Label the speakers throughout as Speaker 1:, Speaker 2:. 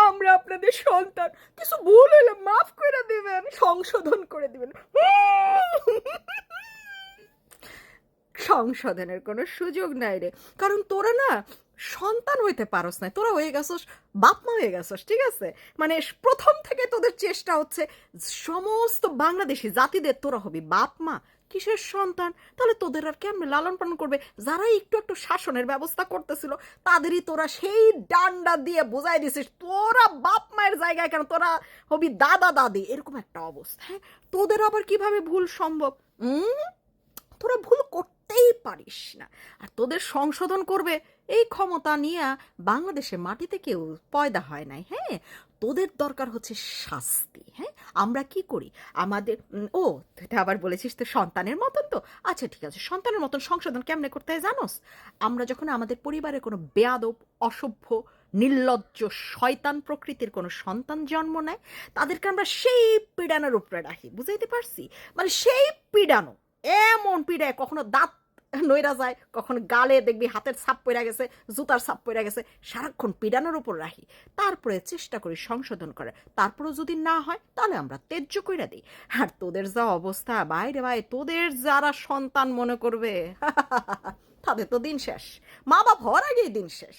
Speaker 1: আমরা আপনাদের সন্তান, কিছু ভুল হলে মাফ করে দিবেন, সংশোধন করে দিবেন। সংশোধনের কোনো সুযোগ নাই রে, কারণ তোরা না সন্তান হইতে পারস না, তোরা হয়ে গেছস বাপ মা হয়ে গেছস, ঠিক আছে? মানে প্রথম থেকে তোদের চেষ্টা হচ্ছে সমস্ত বাংলাদেশি জাতিদের তোরা হবি বাপ মা, কিসের সন্তান? তাহলে তোদের আর কেমনে লালন পালন করবে? যারা একটু একটু শাসনের ব্যবস্থা করতেছিল তাদেরই তোরা সেই ডান্ডা দিয়ে বোঝাই দিছিস তোরা বাপ মায়ের জায়গায় কেন, তোরা হবি দাদা দাদি, এরকম একটা অবস্থা। হ্যাঁ, তোদের আবার কিভাবে ভুল সম্ভব? তোরা ভুল করতেই পারিস না, আর তোদের সংশোধন করবে এই ক্ষমতা নিয়ে বাংলাদেশের মাটিতে কেউ পয়দা হয় নাই। হ্যাঁ, তোদের দরকার হচ্ছে শাস্তি। হ্যাঁ, আমরা কি করি আমাদের ও তুই আবার বলেছিস তো সন্তানের মতন, তো আচ্ছা ঠিক আছে, সন্তানের মতন সংশোধন কেমনে করতে হয় জানোস? আমরা যখন আমাদের পরিবারে কোনো বেয়াদব, অসভ্য, নির্লজ্জ, শয়তান প্রকৃতির কোনো সন্তান জন্ম নেয়, তাদেরকে আমরা সেই পীড়ানোর উপরে রাখি, বুঝাইতে পারছি? মানে সেই পীড়ানো, এমন পিড়ায় কখনো দাঁত নইরা যায়, কখনো গালে দেখবি হাতের ছাপ পড়ে গেছে, জুতার ছাপ পড়ে গেছে, সারাক্ষণ পিড়ানোর উপর রাখি, তারপরে চেষ্টা করি সংশোধন করে, তারপরেও যদি না হয় তাহলে আমরা ত্যায্য কইরা দিই। আর তোদের যা অবস্থা, বাইরে ভাই, তোদের যারা সন্তান মনে করবে তাদের তো দিন শেষ, মা বাপ হওয়ার আগেই দিন শেষ।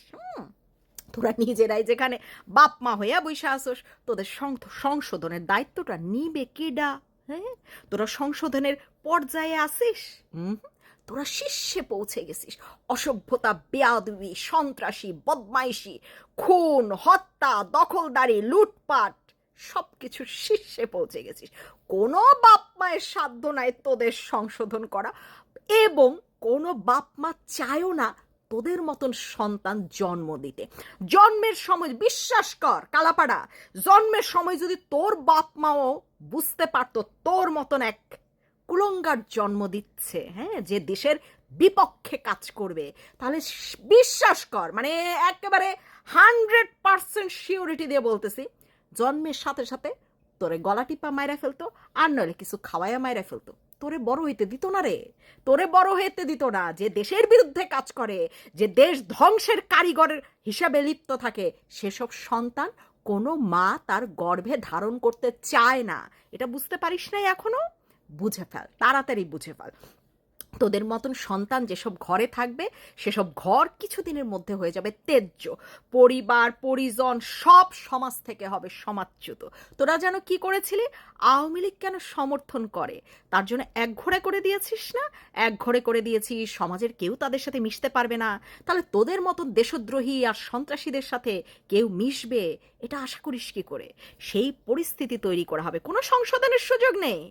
Speaker 1: তোরা নিজেরাই যেখানে বাপ মা হইয়া বইসা আসোস, তোদের সংশোধনের দায়িত্বটা নিবে কেডা? হ্যাঁ, তোরা সংশোধনের পর্যায়ে আসিস, তোরা শীর্ষে পৌঁছে গেছিস। অসভ্যতা, বেয়াদবি, সন্ত্রাসী, বদমাইশি, খুন, হত্যা, দখলদারি, লুটপাট, সব কিছুর শীর্ষে পৌঁছে গেছিস। কোনো বাপ মায়ের সাধ্য নাই তোদের সংশোধন করা, এবং কোনো বাপ মা চায়ও না তোদের মতন সন্তান জন্ম দিতে। জন্মের সময় বিশ্বাস কর কালাপাড়া, জন্মের সময় যদি তোর বাপ মাও বুঝতে পারতো তোর মতন এক কুলঙ্গার জন্ম দিচ্ছে, হ্যাঁ, যে দেশের বিপক্ষে কাজ করবে, তাহলে বিশ্বাস কর, মানে একেবারে 100% শিওরিটি দিয়ে বলতেছি, জন্মের সাথে সাথে তোরে গলা টিপা মাইরা ফেলতো, আর নইলে কিছু খাওয়াইয়া মাইরা ফেলতো। তোরে বড় হইতে দিত না রে, তোরে বড় হইতে দিত না। যে দেশের বিরুদ্ধে কাজ করে, যে দেশ ধ্বংসের কারিগরের হিসাবে লিপ্ত থাকে, সেসব সন্তান কোনো মা তার গর্ভে ধারণ করতে চায় না। এটা বুঝতে পারিস নাই এখনো? বুঝে ফেল, তাড়াতাড়ি বুঝে ফেল। তোদের মতন সন্তান যেসব ঘরে থাকবে, সেসব ঘর কিছুদিনের মধ্যে হয়ে যাবে ত্যায্য, পরিবার পরিজন সব সমাজ থেকে হবে সমাজচ্যুত। তোরা যেন কি করেছিলি, আওয়ামী লীগ কেন সমর্থন করে তার জন্য একঘরে করে দিয়েছিস না? একঘরে করে দিয়েছিস, সমাজের কেউ তাদের সাথে মিশতে পারবে না। তাহলে তোদের মতন দেশদ্রোহী আর সন্ত্রাসীদের সাথে কেউ মিশবে, এটা আশা করিস কি করে? সেই পরিস্থিতি তৈরি করা হবে, কোনো সংশোধনের সুযোগ নেই,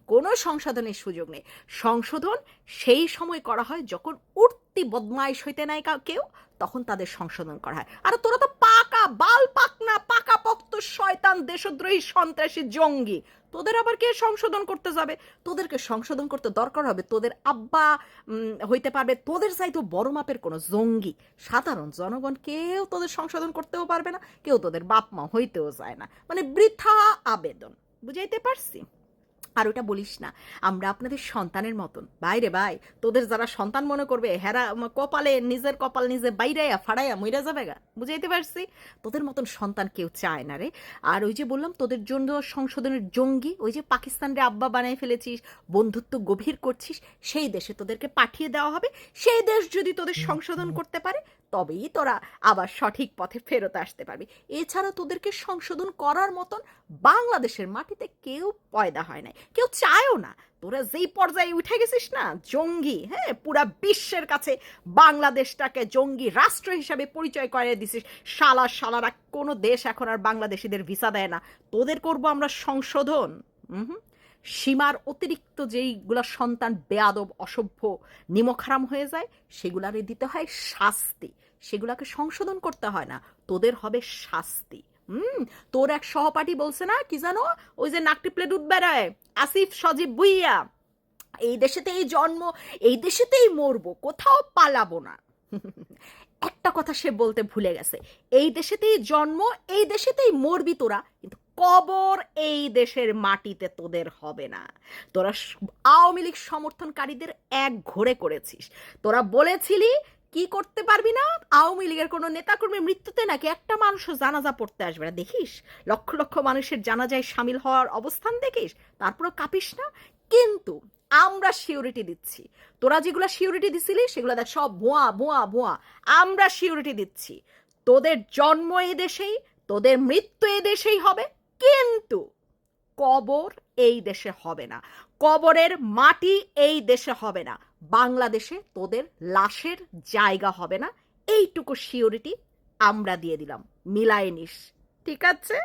Speaker 1: কোনো সংশোধনের সুযোগ নেই। সংশোধন সেই সময় করা হয় যখন উঠতি বদমাইশ হইতে নাই কেউ, তখন তাদের সংশোধন করা হয়। আর তোরা তো পাকা বাল পাকনা, পাকা পক্ত শয়তান, দেশদ্রোহী, সন্ত্রাসী, জঙ্গি, তোদের আবার কে সংশোধন করতে যাবে? তোদেরকে সংশোধন করতে দরকার হবে তোদের আব্বা হইতে পারবে তোদের চাইতেও বড় মাপের কোনো জঙ্গি। সাধারণ জনগণ কেউ তোদের সংশোধন করতেও পারবে না, কেউ তোদের বাপ মা হইতেও যায় না, মানে বৃথা আবেদন। বুঝাইতে পারছি? আর ওটা বলিস না, আমরা আপনাদের সন্তানের মতন। বাইরে ভাই, তোদের যারা সন্তান মনে করবে, হেরা কপালে নিজের কপাল নিজে বাইরাইয়া ফাড়াইয়া মইরা যাবে গা। বুঝাইতে পারছি? তোদের মতন সন্তান কেউ চায় না রে। আর ওই যে বললাম তোদের জন্য সংশোধনের জঙ্গি, ওই যে পাকিস্তানরে আব্বা বানাই ফেলেছিস, বন্ধুত্ব গভীর করছিস, সেই দেশে তোদেরকে পাঠিয়ে দেওয়া হবে। সেই দেশ যদি তোদের সংশোধন করতে পারে, তবেই তোরা আবার সঠিক পথে ফেরত আসতে পারবি। এছাড়া তোদেরকে সংশোধন করার মতন বাংলাদেশের মাটিতে কেউ পয়দা হয় নাই, কেউ চায়ও না। তোরা যেই পর্যায়ে উঠে গেছিস না, জঙ্গি, হ্যাঁ, পুরা বিশ্বের কাছে বাংলাদেশটাকে জঙ্গি রাষ্ট্র হিসাবে পরিচয় করে দিছিস। শালারা কোনো দেশ এখন আর বাংলাদেশিদের ভিসা দেয় না। তোদের করব আমরা সংশোধন? সীমার অতিরিক্ত যেইগুলা সন্তান বেয়াদব, অসভ্য, নিমকহারাম হয়ে যায়, সেগুলারে দিতে হয় শাস্তি, সেগুলাকে সংশোধন করতে হয় না। তোদের হবে শাস্তি। তোর এক সহপাঠী বলছে না, কি জানো, ওই যে নাকটিপলে দুধ বেড়ায়, আসিফ সজীব ভুইয়া, এই দেশেতেই জন্ম, এই দেশেতেই মরবো, কোথাও পালাবো না। একটা কথা সে বলতে ভুলে গেছে, এই দেশেতেই জন্ম, এই দেশেতেই মরবি তোরা, কিন্তু কবর এই দেশের মাটিতে তোদের হবে না। তোরা আওয়ামী লীগ সমর্থনকারীদের এক ঘরে করেছিস। তোরা বলেছিলি কি করতে পারবি না? আওয়ামী লীগের কোনো নেতাকর্মীর মৃত্যুতে নাকি একটা মানুষও জানাজা পড়তে আসবে না, দেখিস লক্ষ লক্ষ মানুষের জানাজায় সামিল হওয়ার অবস্থান দেখিস, তারপরও কাঁপিস না। কিন্তু আমরা সিউরিটি দিচ্ছি, তোরা যেগুলো সিউরিটি দিছিলি সেগুলো দেখ সব ভুয়া ভুয়া ভুয়া। আমরা সিউরিটি দিচ্ছি, তোদের জন্ম এই দেশেই, তোদের মৃত্যু এই দেশেই হবে, কিন্তু কবর এই দেশে হবে না, কবরের মাটি এই দেশে হবে না, বাংলাদেশে তোদের লাশের জায়গা হবে না। এইটুকু সিওরিটি আমরা দিয়ে দিলাম, মিলায় নিস, ঠিক আছে?